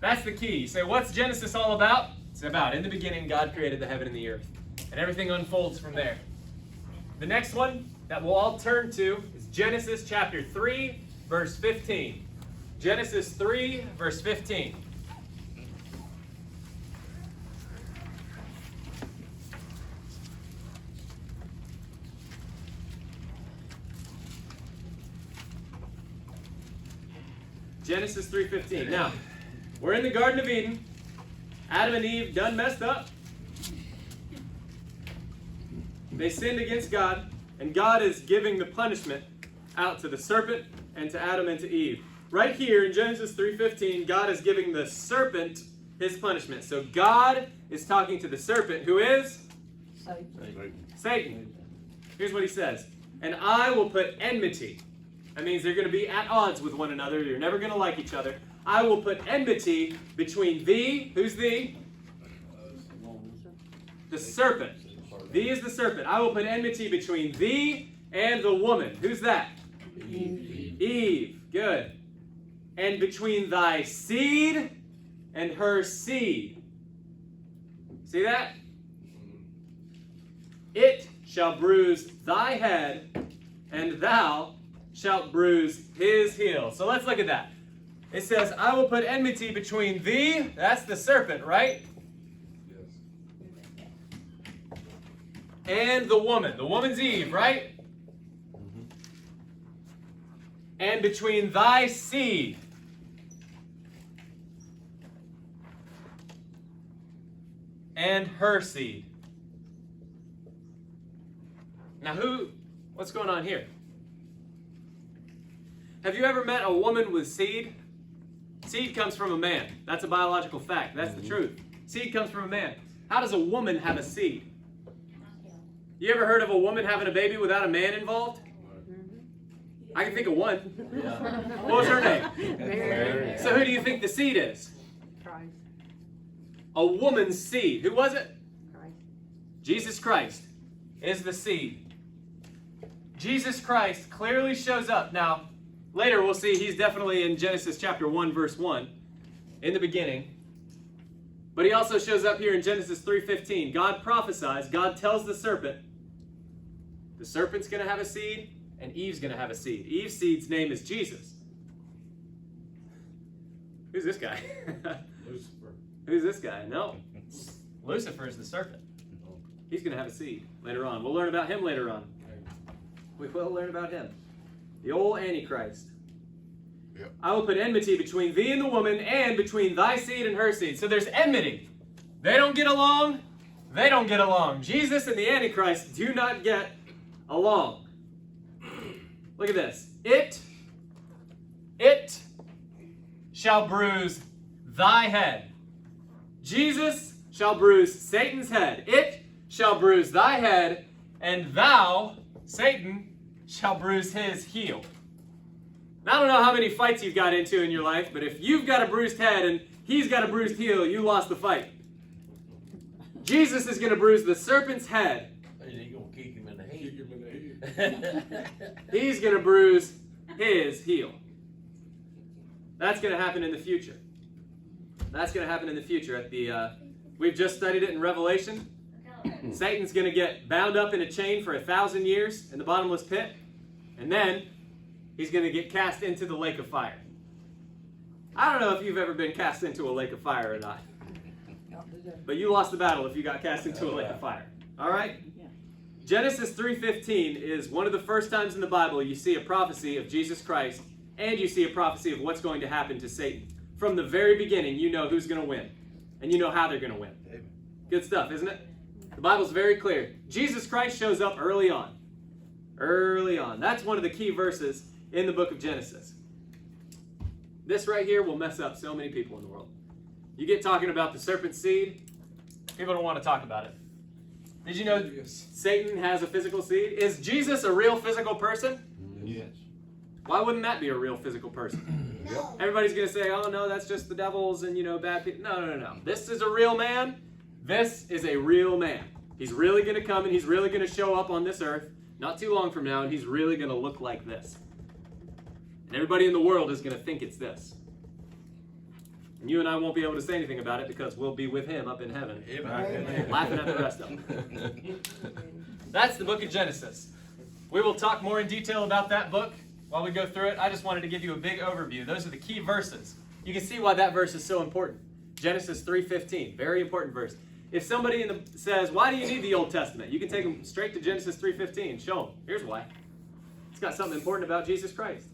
That's the key. You say, what's Genesis all about? It's about, in the beginning, God created the heaven and the earth. And everything unfolds from there. The next one that we'll all turn to is Genesis chapter 3, verse 15. Genesis 3, verse 15. Genesis 3:15. Now, we're in the Garden of Eden. Adam and Eve done messed up. They sinned against God, and God is giving the punishment out to the serpent and to Adam and to Eve. Right here in Genesis 3:15, God is giving the serpent his punishment. So God is talking to the serpent, who is? Satan. Here's what he says. And I will put enmity. That means they're going to be at odds with one another. You're never going to like each other. I will put enmity between thee. Who's thee? The serpent. Thee is the serpent. I will put enmity between thee and the woman. Who's that? Eve. Eve. Good. And between thy seed and her seed. See that? It shall bruise thy head, and thou shalt bruise his heel. So let's look at that. It says, I will put enmity between thee, that's the serpent, right? Yes. And the woman. The woman's Eve, right? Mm-hmm. And between thy seed and her seed. Now what's going on here? Have you ever met a woman with seed? Seed comes from a man. That's a biological fact. That's the truth. Seed comes from a man. How does a woman have a seed? You ever heard of a woman having a baby without a man involved? I can think of one. Yeah. What was her name? Mary. So who do you think the seed is? Christ. A woman's seed. Who was it? Christ. Jesus Christ is the seed. Jesus Christ clearly shows up. Now, later we'll see he's definitely in Genesis chapter 1, verse 1, in the beginning. But he also shows up here in Genesis 3:15. God prophesies, God tells the serpent's going to have a seed, and Eve's going to have a seed. Eve's seed's name is Jesus. Who's this guy? Lucifer. Who's this guy? No. Lucifer is the serpent. He's going to have a seed later on. We'll learn about him later on. We will learn about him. The old Antichrist. Yep. I will put enmity between thee and the woman, and between thy seed and her seed. So there's enmity. They don't get along. They don't get along. Jesus and the Antichrist do not get along. Look at this. It shall bruise thy head. Jesus shall bruise Satan's head. It shall bruise thy head, and thou, Satan, shall bruise his heel. Now, I don't know how many fights you've got into in your life, but if you've got a bruised head and he's got a bruised heel, you lost the fight. Jesus is going to bruise the serpent's head. He's going to kick him in the Kick head. him in the head. He's going to bruise his heel. That's going to happen in the future. That's going to happen in the future. We've just studied it in Revelation. Satan's going to get bound up in a chain for 1,000 years in the bottomless pit, and then he's going to get cast into the lake of fire. I don't know if you've ever been cast into a lake of fire or not, but you lost the battle if you got cast into a lake of fire. All right? Genesis 3:15 is one of the first times in the Bible you see a prophecy of Jesus Christ, and you see a prophecy of what's going to happen to Satan. From the very beginning, you know who's going to win, and you know how they're going to win. Good stuff, isn't it? The Bible's very clear. Jesus Christ shows up early on. Early on. That's one of the key verses in the book of Genesis. This right here will mess up so many people in the world. You get talking about the serpent's seed, people don't want to talk about it. Did you know Satan has a physical seed? Is Jesus a real physical person? Yes. Why wouldn't that be a real physical person? Yep. Everybody's going to say, oh no, that's just the devils and, bad people. No. This is a real man. This is a real man. He's really going to come and he's really going to show up on this earth not too long from now, and he's really going to look like this. And everybody in the world is going to think it's this. And you and I won't be able to say anything about it because we'll be with him up in heaven, laughing at the rest of them. That's the book of Genesis. We will talk more in detail about that book while we go through it. I just wanted to give you a big overview. Those are the key verses. You can see why that verse is so important. Genesis 3:15, very important verse. If somebody says, why do you need the Old Testament? You can take them straight to Genesis 3:15. Show them. Here's why. It's got something important about Jesus Christ.